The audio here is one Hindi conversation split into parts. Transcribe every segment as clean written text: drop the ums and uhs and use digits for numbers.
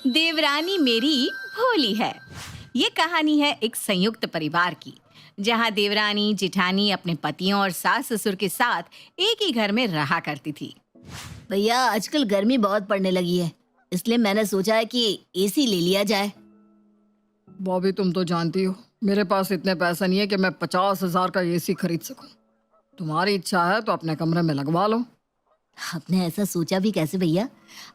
देवरानी मेरी भोली है। ये कहानी है एक संयुक्त परिवार की, जहाँ देवरानी जिठानी अपने पतियों और सास ससुर के साथ एक ही घर में रहा करती थी। भैया आजकल गर्मी बहुत पड़ने लगी है, इसलिए मैंने सोचा है कि एसी ले लिया जाए। बॉबी, तुम तो जानती हो मेरे पास इतने पैसे नहीं है कि मैं 50,000 का एसी खरीद सकूं। तुम्हारी इच्छा है तो अपने कमरे में लगवा लो। आपने ऐसा सोचा भी कैसे भैया?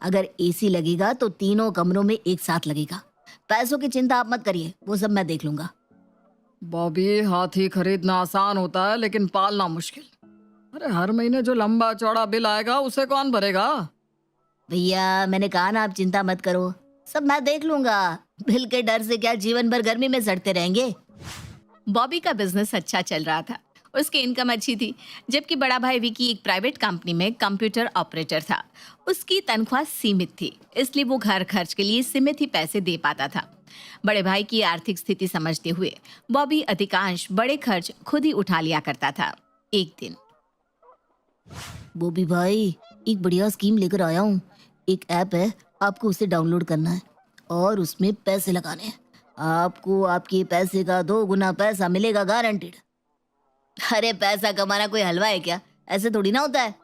अगर एसी लगेगा तो तीनों कमरों में एक साथ लगेगा। पैसों की चिंता आप मत करिए, वो सब मैं देख लूंगा। बॉबी, हाथी खरीदना आसान होता है लेकिन पालना मुश्किल। अरे हर महीने जो लंबा चौड़ा बिल आएगा उसे कौन भरेगा? भैया मैंने कहा ना, आप चिंता मत करो, सब मैं देख लूंगा। बिल के डर से क्या जीवन भर गर्मी में सड़ते रहेंगे। बॉबी का बिजनेस अच्छा चल रहा था, उसकी इनकम अच्छी थी, जबकि बड़ा भाई विकी एक प्राइवेट कंपनी में कंप्यूटर ऑपरेटर था। उसकी तनख्वाह सीमित थी, इसलिए वो घर खर्च के लिए सीमित ही पैसे दे पाता था। बड़े भाई की आर्थिक स्थिति समझते हुए बॉबी अधिकांश बड़े खर्च खुद ही उठा लिया करता था। एक दिन बोबी भाई, एक बढ़िया स्कीम लेकर आया हूँ। एक ऐप है, आपको उसे डाउनलोड करना है और उसमें पैसे लगाने हैं। आपको आपके पैसे का 2 गुना पैसा मिलेगा, गारंटेड। अरे पैसा कमाना कोई हलवा है क्या? ऐसे थोड़ी ना होता है।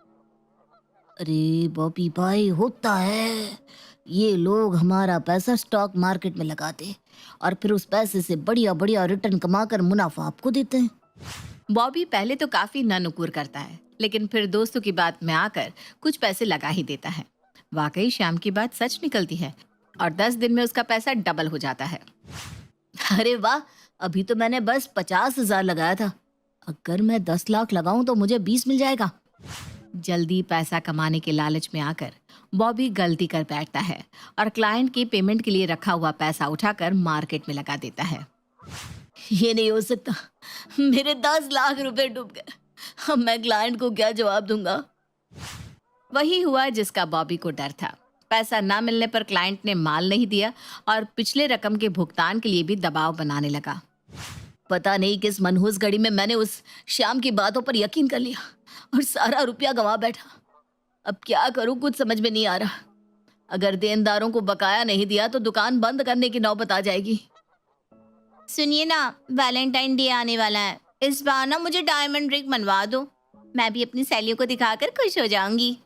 अरे बॉबी भाई, होता है। ये लोग हमारा पैसा स्टॉक मार्केट में लगाते हैं और फिर उस पैसे से बढ़िया बढ़िया रिटर्न कमाकर मुनाफा आपको देते हैं। बॉबी पहले तो काफी नानुकुर करता है, लेकिन फिर दोस्तों की बात में आकर कुछ पैसे लगा ही देता है। वाकई श्याम की बात सच निकलती है और 10 दिन में उसका पैसा डबल हो जाता है। अरे वाह, अभी तो मैंने बस 50,000 लगाया था। अगर मैं 10 लाख लगाऊं तो मुझे 20 मिल जाएगा। जल्दी पैसा कमाने के लालच में आकर बॉबी गलती कर बैठता है और क्लाइंट की पेमेंट के लिए रखा हुआ पैसा उठाकर मार्केट में लगा देता है। ये नहीं हो सकता, मेरे 10 लाख रुपए डूब गए। अब मैं क्लाइंट को क्या जवाब दूंगा? वही हुआ जिसका बॉबी को डर था। पैसा ना मिलने पर क्लाइंट ने माल नहीं दिया और पिछले रकम के भुगतान के लिए भी दबाव बनाने लगा। पता नहीं किस मनहूस घड़ी में मैंने उस शाम की बातों पर यकीन कर लिया और सारा रुपया गंवा बैठा। अब क्या करूं, कुछ समझ में नहीं आ रहा। अगर देनदारों को बकाया नहीं दिया तो दुकान बंद करने की नौबत आ जाएगी। सुनिए ना, वैलेंटाइन डे आने वाला है। इस बार ना मुझे डायमंड रिंग बनवा दो, मैं भी अपनी सहेलियों को दिखाकर खुश हो जाऊंगी।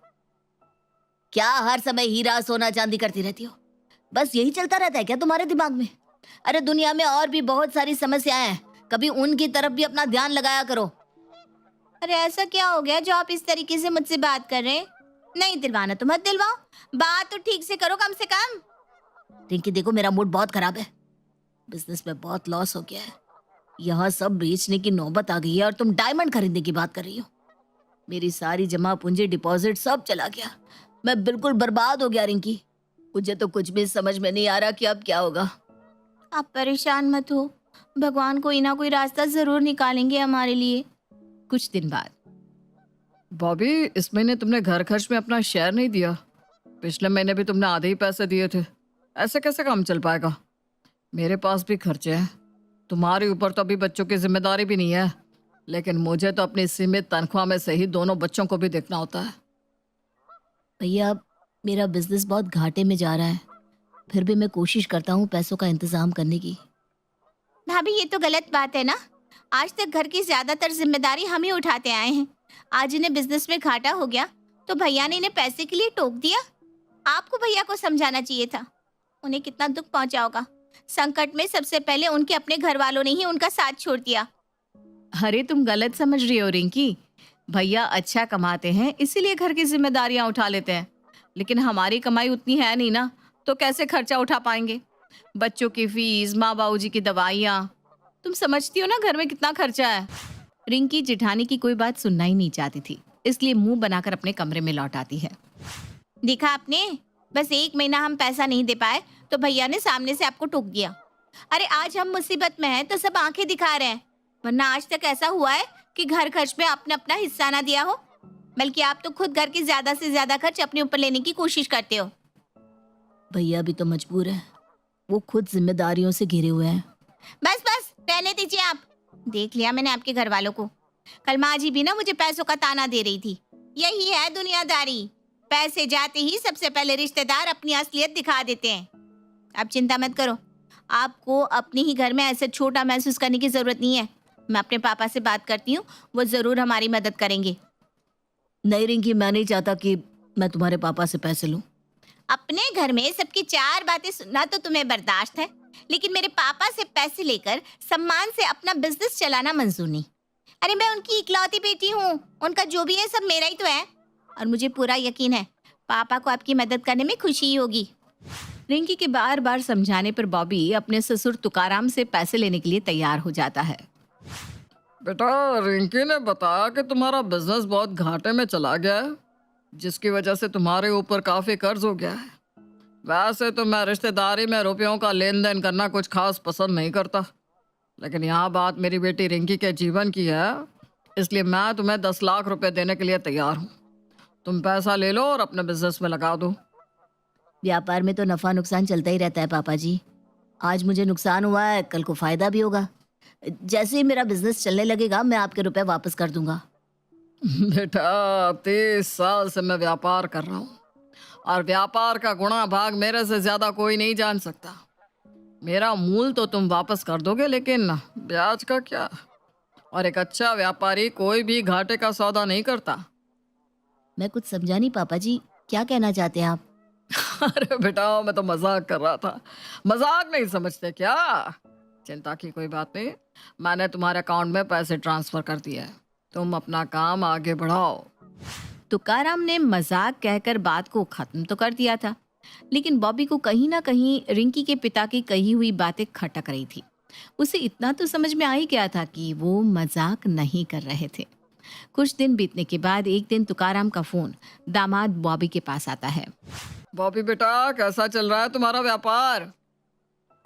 क्या हर समय हीरा सोना चांदी करती रहती हो? बस यही चलता रहता है क्या तुम्हारे दिमाग में? अरे दुनिया में और भी बहुत सारी समस्याएं हैं, कभी उनकी तरफ भी अपना ध्यान लगाया करो। अरे ऐसा क्या हो गया जो आप इस तरीके से मुझसे बात कर रहे हैं? नहीं दिलवाना तो मत दिलवाओ, बात तो ठीक से करो कम से कम। रिंकी देखो, मेरा मूड बहुत खराब है। बिजनेस में बहुत लॉस हो गया है। यहाँ सब बेचने की नौबत आ गई है और तुम डायमंड खरीदने की बात कर रही हो। मेरी सारी जमा पूंजी, डिपॉजिट सब चला गया। मैं बिल्कुल बर्बाद हो गया रिंकी। मुझे तो कुछ भी समझ में नहीं आ रहा कि अब क्या होगा। आप परेशान मत हो, भगवान कोई ना कोई रास्ता जरूर निकालेंगे हमारे लिए। कुछ दिन बाद बॉबी, इस महीने तुमने घर खर्च में अपना शेयर नहीं दिया। पिछले महीने भी तुमने आधे ही पैसे दिए थे। ऐसे कैसे काम चल पाएगा? मेरे पास भी खर्चे हैं। तुम्हारे ऊपर तो अभी बच्चों की जिम्मेदारी भी नहीं है, लेकिन मुझे तो अपनी सीमित तनख्वाह में से ही दोनों बच्चों को भी देखना होता है। भैया मेरा बिजनेस बहुत घाटे में जा रहा है, फिर भी मैं कोशिश करता हूँ पैसों का इंतजाम करने की। भाभी ये तो गलत बात है ना, आज तक घर की ज्यादातर जिम्मेदारी हम ही उठाते आए हैं। आज इन्हें बिजनेस में घाटा हो गया तो भैया ने इन्हें पैसे के लिए टोक दिया। आपको भैया को समझाना चाहिए था, उन्हें कितना दुख पहुंचा होगा। संकट में सबसे पहले उनके अपने घर वालों ने ही उनका साथ छोड़ दिया। अरे तुम गलत समझ रही हो रिंकी। भैया अच्छा कमाते हैं, इसीलिए घर की जिम्मेदारियां उठा लेते हैं, लेकिन हमारी कमाई उतनी है नहीं ना, तो कैसे खर्चा उठा पाएंगे? बच्चों की फीस, माँ बाबू जी की दवाइयाँ, तुम समझती हो ना घर में कितना खर्चा है। रिंकी जिठानी की कोई बात सुनना ही नहीं चाहती थी, इसलिए मुंह बनाकर अपने कमरे में लौट आती है। देखा आपने, बस 1 महीना हम पैसा नहीं दे पाए तो भैया ने सामने से आपको टोक दिया। अरे आज हम मुसीबत में हैं तो सब आंखें दिखा रहे हैं, वरना आज तक ऐसा हुआ है कि घर खर्च में आपने अपना हिस्सा ना दिया हो। बल्कि आप तो खुद घर की ज्यादा से ज्यादा खर्च अपने ऊपर लेने की कोशिश करते हो। भैया भी तो मजबूर है, वो खुद जिम्मेदारियों से घिरे हुए हैं। बस बस रहने दीजिए आप। देख लिया मैंने आपके घर वालों को। कल माँ जी भी ना मुझे पैसों का ताना दे रही थी। यही है दुनियादारी, पैसे जाते ही सबसे पहले रिश्तेदार अपनी असलियत दिखा देते हैं। आप चिंता मत करो, आपको अपने ही घर में ऐसे छोटा महसूस करने की ज़रूरत नहीं है। मैं अपने पापा से बात करती हूँ, वो ज़रूर हमारी मदद करेंगे। नहीं रिंकी, मैं नहीं चाहता कि मैं तुम्हारे पापा से पैसे लूं। अपने घर में सबकी 4 बातें सुनना तो तुम्हें बर्दाश्त है, लेकिन मेरे पापा से पैसे लेकर सम्मान से अपना बिजनेस चलाना मंजूर नहीं। अरे मैं उनकी इकलौती बेटी हूँ, उनका जो भी है सब मेरा ही तो है। और मुझे पूरा यकीन है पापा को आपकी मदद करने में खुशी ही होगी। रिंकी के बार बार समझाने पर बॉबी अपने ससुर तुकाराम से पैसे लेने के लिए तैयार हो जाता है। बेटा, रिंकी ने बताया कि तुम्हारा बिजनेस बहुत घाटे में चला गया है, जिसकी वजह से तुम्हारे ऊपर काफी कर्ज हो गया है। वैसे तो मैं रिश्तेदारी में रुपयों का लेन देन करना कुछ खास पसंद नहीं करता, लेकिन यहाँ बात मेरी बेटी रिंकी के जीवन की है, इसलिए मैं तुम्हें 10 लाख रुपए देने के लिए तैयार हूँ। तुम पैसा ले लो और अपने बिजनेस में लगा दो। व्यापार में तो नफा नुकसान चलता ही रहता है पापा जी। आज मुझे नुकसान हुआ है, कल को फायदा भी होगा। जैसे ही मेरा बिजनेस चलने लगेगा मैं आपके रुपए वापस कर दूंगा। बेटा, 30 साल से मैं व्यापार कर रहा हूँ और व्यापार का गुणा भाग मेरे से ज्यादा कोई नहीं जान सकता। मेरा मूल तो तुम वापस कर दोगे, लेकिन ब्याज का क्या? और एक अच्छा व्यापारी कोई भी घाटे का सौदा नहीं करता। मैं कुछ समझा नहीं पापा जी, क्या कहना चाहते हैं आप? अरे बेटा, मैं तो मजाक कर रहा था। मजाक नहीं समझते क्या? चिंता की कोई बात नहीं, मैंने तुम्हारे अकाउंट में पैसे ट्रांसफर कर दिए हैं। तुम अपना काम आगे बढ़ाओ। तुकाराम ने मजाक कहकर बात को खत्म तो कर दिया था, लेकिन बॉबी को कहीं ना कहीं रिंकी के पिता की कही हुई बातें खटक रही थी। उसे इतना तो समझ में आ ही गया था कि वो मजाक नहीं कर रहे थे। कुछ दिन बीतने के बाद एक दिन तुकाराम का फोन दामाद बॉबी के पास आता है। बॉबी बेटा, कैसा चल रहा है तुम्हारा व्यापार?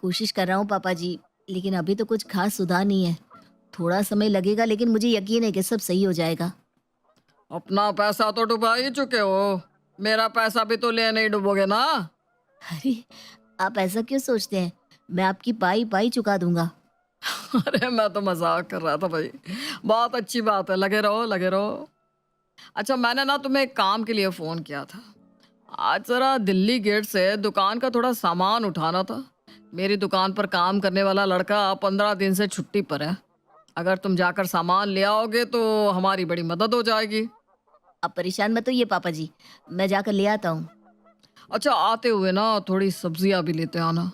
कोशिश कर रहा हूँ पापा जी, लेकिन अभी तो कुछ खास सुधार नहीं है। थोड़ा समय लगेगा, लेकिन मुझे यकीन है कि सब सही हो जाएगा। अपना पैसा तो डुबा ही चुके हो, मेरा पैसा भी तो ले नहीं डुबोगे ना? अरे आप ऐसा क्यों सोचते हैं? मैं आपकी पाई पाई चुका दूंगा। अरे मैं तो मजाक कर रहा था भाई। बहुत अच्छी बात है, लगे रहो लगे रहो। अच्छा, मैंने ना तुम्हें एक काम के लिए फ़ोन किया था। आज ज़रा दिल्ली गेट से दुकान का थोड़ा सामान उठाना था। मेरी दुकान पर काम करने वाला लड़का 15 दिन से छुट्टी पर है। अगर तुम जाकर सामान ले आओगे तो हमारी बड़ी मदद हो जाएगी। आप परेशान मत होइए पापा जी, मैं जाकर ले आता हूँ। अच्छा, आते हुए ना थोड़ी सब्जियां भी लेते आना।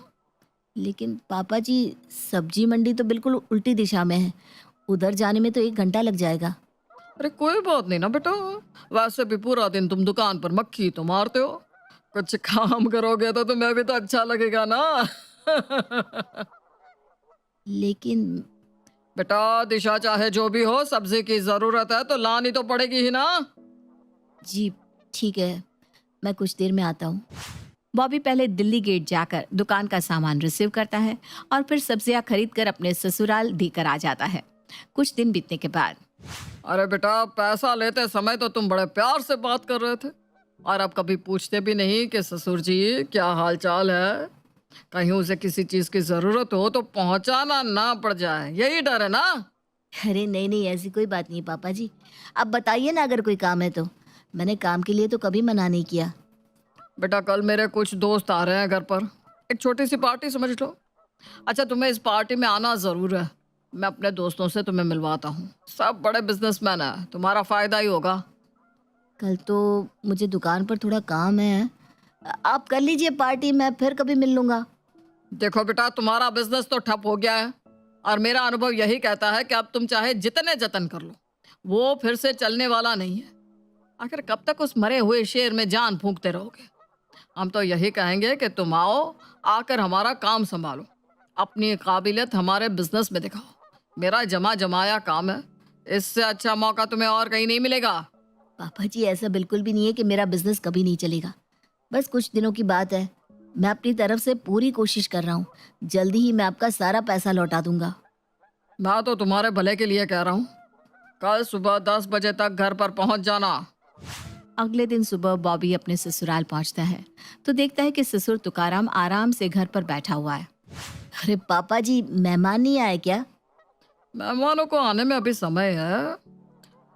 लेकिन पापा जी, सब्जी मंडी तो बिल्कुल उल्टी दिशा में है, उधर जाने में तो 1 घंटा लग जाएगा। अरे कोई बात नहीं ना बेटा, वैसे भी पूरा दिन तुम दुकान पर मक्खी तो मारते हो। कुछ काम करोगे तो तुम्हें भी तो अच्छा लगेगा ना। लेकिन बेटा, दिशा चाहे जो भी हो, सब्जी की जरूरत है तो लानी तो पड़ेगी ही ना। जी ठीक है, मैं कुछ देर में आता हूँ। बॉबी पहले दिल्ली गेट जाकर दुकान का सामान रिसीव करता है और फिर सब्जियां खरीद कर अपने ससुराल देकर आ जाता है। कुछ दिन बीतने के बाद अरे बेटा, पैसा लेते समय तो तुम बड़े प्यार से बात कर रहे थे, और अब कभी पूछते भी नहीं कि ससुर जी क्या हाल चाल है। कहीं उसे किसी चीज की जरूरत हो तो पहुंचाना ना पड़ जाए, यही डर है ना? अरे नहीं नहीं, ऐसी कोई बात नहीं पापा जी। आप बताइए ना, अगर कोई काम है तो। मैंने काम के लिए तो कभी मना नहीं किया। बेटा, कल मेरे कुछ दोस्त आ रहे हैं घर पर, एक छोटी सी पार्टी समझ लो। अच्छा, तुम्हें इस पार्टी में आना ज़रूर है। मैं अपने दोस्तों से तुम्हें मिलवाता हूँ, सब बड़े बिजनेसमैन हैं, तुम्हारा फ़ायदा ही होगा। कल तो मुझे दुकान पर थोड़ा काम है, आप कर लीजिए पार्टी, मैं फिर कभी मिल लूँगा। देखो बेटा, तुम्हारा बिजनेस तो ठप हो गया है, और मेरा अनुभव यही कहता है कि अब तुम चाहे जितने जतन कर लो, वो फिर से चलने वाला नहीं है। आखिर कब तक उस मरे हुए शेर में जान फूंकते रहोगे? हम तो यही कहेंगे कि तुम आओ, आकर हमारा काम संभालो, अपनी काबिलियत हमारे बिजनेस में दिखाओ। मेरा जमा जमाया काम है, इससे अच्छा मौका तुम्हें और कहीं नहीं मिलेगा। पापा जी, ऐसा बिल्कुल भी नहीं है कि मेरा बिजनेस कभी नहीं चलेगा। बस कुछ दिनों की बात है, मैं अपनी तरफ से पूरी कोशिश कर रहा हूँ। जल्दी ही मैं आपका सारा पैसा लौटा दूंगा। मैं तो तुम्हारे भले के लिए कह रहा हूँ, कल सुबह 10 बजे तक घर पर पहुंच जाना। अगले दिन सुबह बॉबी अपने ससुराल पहुंचता है तो देखता है कि ससुर तुकाराम आराम से घर पर बैठा हुआ है। अरे पापा जी, मेहमान नहीं आए क्या? मेहमानों को आने में अभी समय है।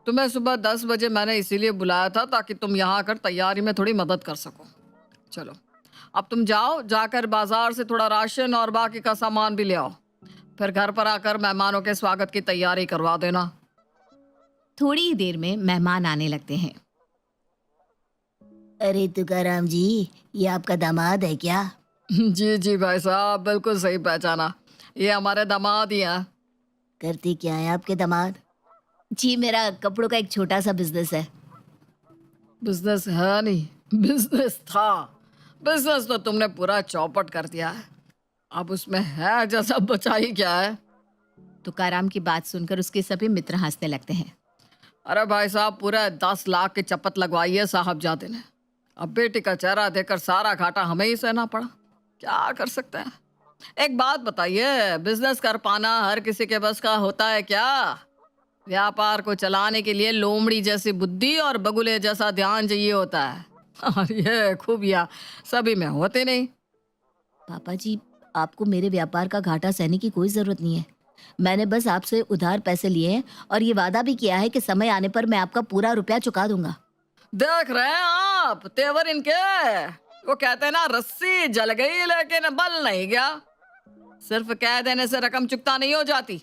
तुम्हें सुबह 10 बजे मैंने इसीलिए बुलाया था ताकि तुम यहाँ आकर तैयारी में थोड़ी मदद कर सको। चलो, अब तुम जाओ, जाकर बाजार से थोड़ा राशन और बाकी का सामान भी ले आओ। फिर घर पर आकर मेहमानों के स्वागत की तैयारी करवा देना। थोड़ी ही देर में मेहमान आने लगते हैं। अरे तुकाराम जी, ये आपका दामाद है क्या? जी जी भाई साहब, बिल्कुल सही पहचाना, ये हमारे दामाद ही हैं। करते क्या है आपके दामाद? जी, मेरा कपड़ों का एक छोटा सा बिजनेस है। बिजनेस है नहीं, बिजनेस था। बिजनेस तो तुमने पूरा चौपट कर दिया है, अब उसमें है जैसा बचा ही क्या है। तुकाराम की बात सुनकर उसके सभी मित्र हंसने लगते हैं। अरे भाई साहब, पूरे 10 लाख की चपत लगवाई है साहबजादे ने। अब बेटी का चेहरा देखकर सारा घाटा हमें ही सहना पड़ा, क्या कर सकते हैं। एक बात बताइए, बिजनेस कर पाना हर किसी के बस का होता है क्या? व्यापार को चलाने के लिए लोमड़ी जैसी बुद्धि और बगुले जैसा ध्यान चाहिए होता है, और ये खूबियां सभी में होते नहीं। पापा जी, आपको मेरे व्यापार का घाटा सहने की कोई जरूरत नहीं है। मैंने बस आपसे उधार पैसे लिए हैं और ये वादा भी किया है कि समय आने पर मैं आपका पूरा रुपया चुका दूंगा। देख रहे हैं आप तेवर इनके। वो कहते हैं ना, रस्सी जल गई लेकिन बल नहीं गया। सिर्फ कह देने से रकम चुकता नहीं हो जाती।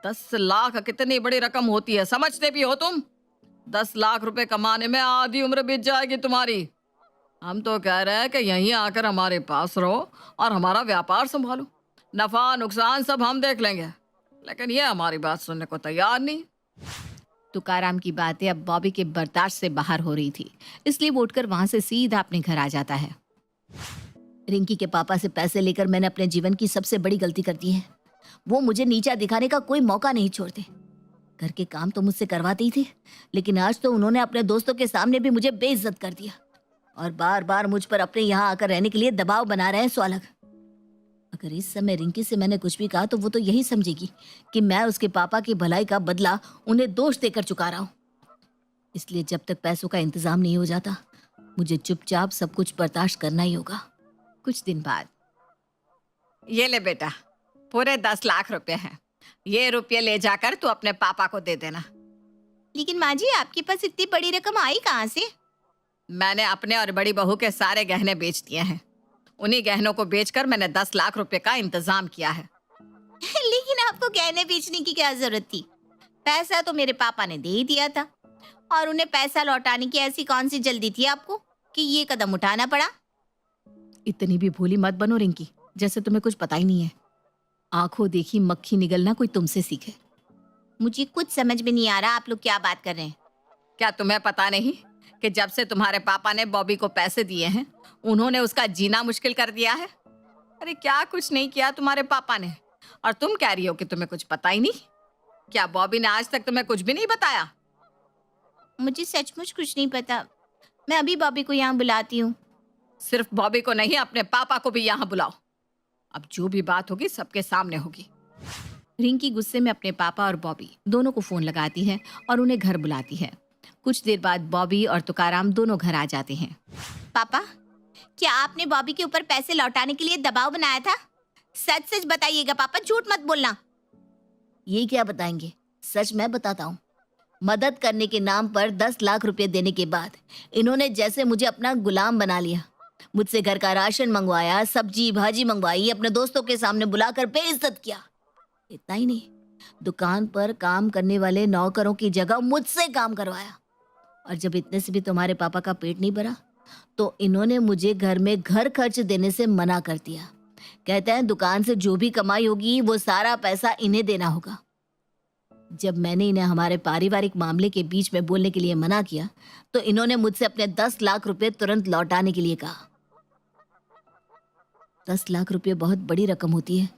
10 लाख कितनी बड़ी रकम होती है, समझते भी हो तुम? 10 लाख रुपए कमाने में आधी उम्र बीत जाएगी तुम्हारी। हम तो कह रहे हैं कि यहीं आकर हमारे पास रहो और हमारा व्यापार संभालो, नफा नुकसान सब हम देख लेंगे। लेकिन ये हमारी बात सुनने को तैयार नहीं। तुकाराम की बातें अब बॉबी के बर्दाश्त से बाहर हो रही थी, इसलिए वो उठकर वहां से सीधा अपने घर आ जाता है। रिंकी के पापा से पैसे लेकर मैंने अपने जीवन की सबसे बड़ी गलती कर दी है। वो मुझे नीचा दिखाने का कोई मौका नहीं छोड़ते। घर के काम तो मुझसे करवाते ही थे, लेकिन आज तो उन्होंने अपने दोस्तों के सामने भी मुझे बेइज्जत कर दिया और बार बार मुझ पर अपने यहाँ आकर रहने के लिए दबाव बना रहे हैं। सो अलग, अगर इस समय रिंकी से मैंने कुछ भी कहा तो वो तो यही समझेगी कि मैं उसके पापा की भलाई का बदला उन्हें दोष देकर चुका रहा हूँ। इसलिए जब तक पैसों का इंतजाम नहीं हो जाता, मुझे चुपचाप सब कुछ बर्दाश्त करना ही होगा। कुछ दिन बाद, ये ले बेटा, पूरे 10 लाख रुपए हैं। ये रुपये ले जाकर तू अपने पापा को दे देना। लेकिन माँ जी, आपके पास इतनी बड़ी रकम आई कहाँ से? मैंने अपने और बड़ी बहू के सारे गहने बेच दिए हैं। उन्हीं गहनों को बेचकर मैंने 10 लाख रुपए का इंतजाम किया है। लेकिन आपको गहने बेचने की क्या जरूरत थी? पैसा तो मेरे पापा ने दे ही दिया था, और उन्हें पैसा लौटाने की ऐसी कौन सी जल्दी थी आपको कि ये कदम उठाना पड़ा? इतनी भी भोली मत बनो रिंकी, जैसे तुम्हें कुछ पता ही नहीं है। आंखों देखी मक्खी निगलना कोई तुमसे सीखे। मुझे कुछ समझ में नहीं आ रहा, आप लोग क्या बात कर रहे हैं? क्या तुम्हें पता नहीं कि जब से तुम्हारे पापा ने बॉबी को पैसे दिए हैं, उन्होंने उसका जीना मुश्किल कर दिया है? अरे क्या कुछ नहीं किया तुम्हारे पापा ने, और तुम कह रही हो कि तुम्हें कुछ पता ही नहीं। क्या बॉबी ने आज तक तुम्हें कुछ भी नहीं बताया? मुझे सचमुच कुछ नहीं पता। मैं अभी बॉबी को यहाँ बुलाती हूँ। सिर्फ बॉबी को नहीं, अपने पापा को भी यहाँ बुलाओ। अब जो भी बात होगी सबके सामने होगी। रिंकी गुस्से में अपने पापा और बॉबी दोनों को फोन लगाती है और उन्हें घर बुलाती है। कुछ देर बाद बॉबी और तुकाराम दोनों घर आ जाते हैं। पापा, क्या आपने बॉबी के ऊपर पैसे लौटाने के लिए दबाव बनाया था? सच सच बताइएगा पापा, झूठ मत बोलना। ये क्या बताएंगे, सच मैं बताता हूँ। मदद करने के नाम पर 10 लाख रुपए देने के बाद इन्होंने जैसे मुझे अपना गुलाम बना लिया। मुझसे घर का राशन मंगवाया, सब्जी भाजी मंगवाई, अपने दोस्तों के सामने बुलाकर बेइज्जत किया। इतना ही नहीं, दुकान पर काम करने वाले नौकरों की जगह मुझसे काम करवाया। और जब इतने से भी तुम्हारे पापा का पेट नहीं भरा तो इन्होंने मुझे घर में घर खर्च देने से मना कर दिया। कहते हैं दुकान से जो भी कमाई होगी वो सारा पैसा इन्हें देना होगा। जब मैंने इन्हें हमारे पारिवारिक मामले के बीच में बोलने के लिए मना किया तो इन्होंने मुझसे अपने 10 लाख रुपए तुरंत लौटाने के लिए कहा। 10 लाख रुपए बहुत बड़ी रकम होती है।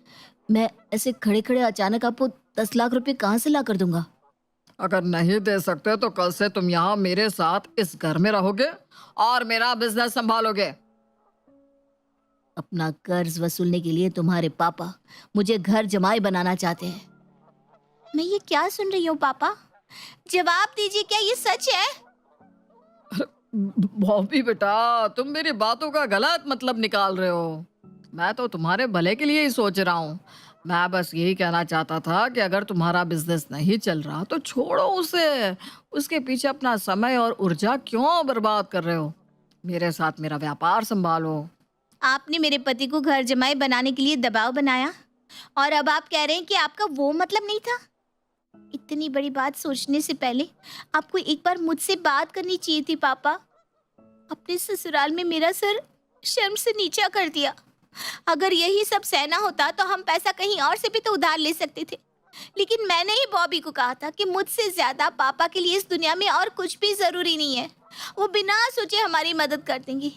मैं ऐसे खड़े खड़े अचानक आपको 10 लाख रुपए कहाँ से ला कर दूंगा? अगर नहीं दे सकते तो कल से तुम यहाँ मेरे साथ इस घर में रहोगे और मेरा बिजनेस संभालोगे। अपना कर्ज वसूलने के लिए तुम्हारे पापा मुझे घर जमाई बनाना चाहते हैं। मैं ये क्या सुन रही हूँ पापा? जवाब दीजिए, क्या ये सच है? बॉबी बेटा, तुम मेरी बातों का गलत मतलब निकाल रहे हो। मैं तो तुम्हारे भले के लिए ही सोच रहा हूँ। मैं बस यही कहना चाहता था कि अगर तुम्हारा बिजनेस नहीं चल रहा तो छोड़ो उसे। उसके पीछे अपना समय और ऊर्जा क्यों बर्बाद कर रहे हो? मेरे साथ मेरा व्यापार संभालो। आपने मेरे पति को घर जमाई बनाने के लिए दबाव बनाया और अब आप कह रहे हैं कि आपका वो मतलब नहीं था। इतनी बड़ी बात सोचने से पहले आपको एक बार मुझसे बात करनी चाहिए थी पापा। अपने ससुराल में मेरा सर शर्म से नीचा कर दिया। अगर यही सब सहना होता तो हम पैसा कहीं और से भी तो उधार ले सकते थे, लेकिन मैंने ही बॉबी को कहा था कि मुझसे ज्यादा पापा के लिए इस दुनिया में और कुछ भी जरूरी नहीं है। वो बिना सोचे हमारी मदद कर देंगी,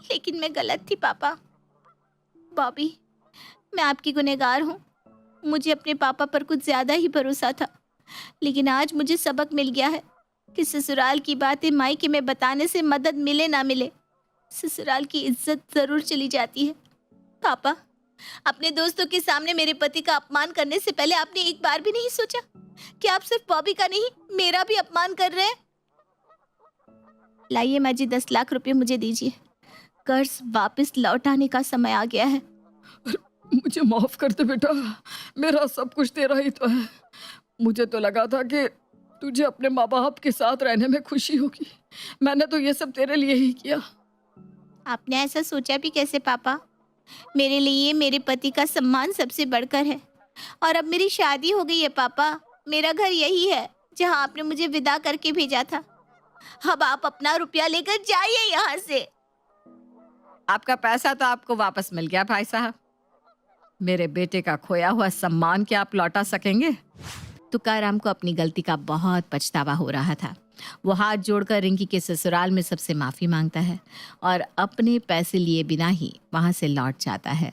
लेकिन मैं गलत थी पापा। बॉबी, मैं आपकी गुनहगार हूँ। मुझे अपने पापा पर कुछ ज्यादा ही भरोसा था, लेकिन आज मुझे सबक मिल गया है कि ससुराल की बातें मायके में बताने से मदद मिले ना मिले, ससुराल की इज्जत जरूर चली जाती है। पापा, अपने दोस्तों के सामने मेरे पति का अपमान करने से पहले आपने एक बार भी नहीं सोचा कि आप सिर्फ बॉबी का नहीं मेरा भी अपमान कर रहे हैं? लाइए माँ जी, 10 लाख रुपए मुझे दीजिए। कर्ज वापस लौटाने का समय आ गया है। मुझे माफ कर दे बेटा, मेरा सब कुछ तेरा ही तो है। मुझे तो लगा था कि तुझे अपने माँ बाप के साथ रहने में खुशी होगी। मैंने तो ये सब तेरे लिए ही किया। आपने ऐसा सोचा भी कैसे पापा? मेरे लिए मेरे पति का सम्मान सबसे बढ़कर है, और अब मेरी शादी हो गई है पापा। मेरा घर यही है जहां आपने मुझे विदा करके भेजा था। अब आप अपना रुपया लेकर जाइए यहाँ से। आपका पैसा तो आपको वापस मिल गया भाई साहब। मेरे बेटे का खोया हुआ सम्मान क्या आप लौटा सकेंगे? तुकाराम को अपनी गलती का बहुत पछतावा हो रहा था। वो हाथ जोड़कर रिंकी के ससुराल में सबसे माफ़ी मांगता है और अपने पैसे लिए बिना ही वहाँ से लौट जाता है।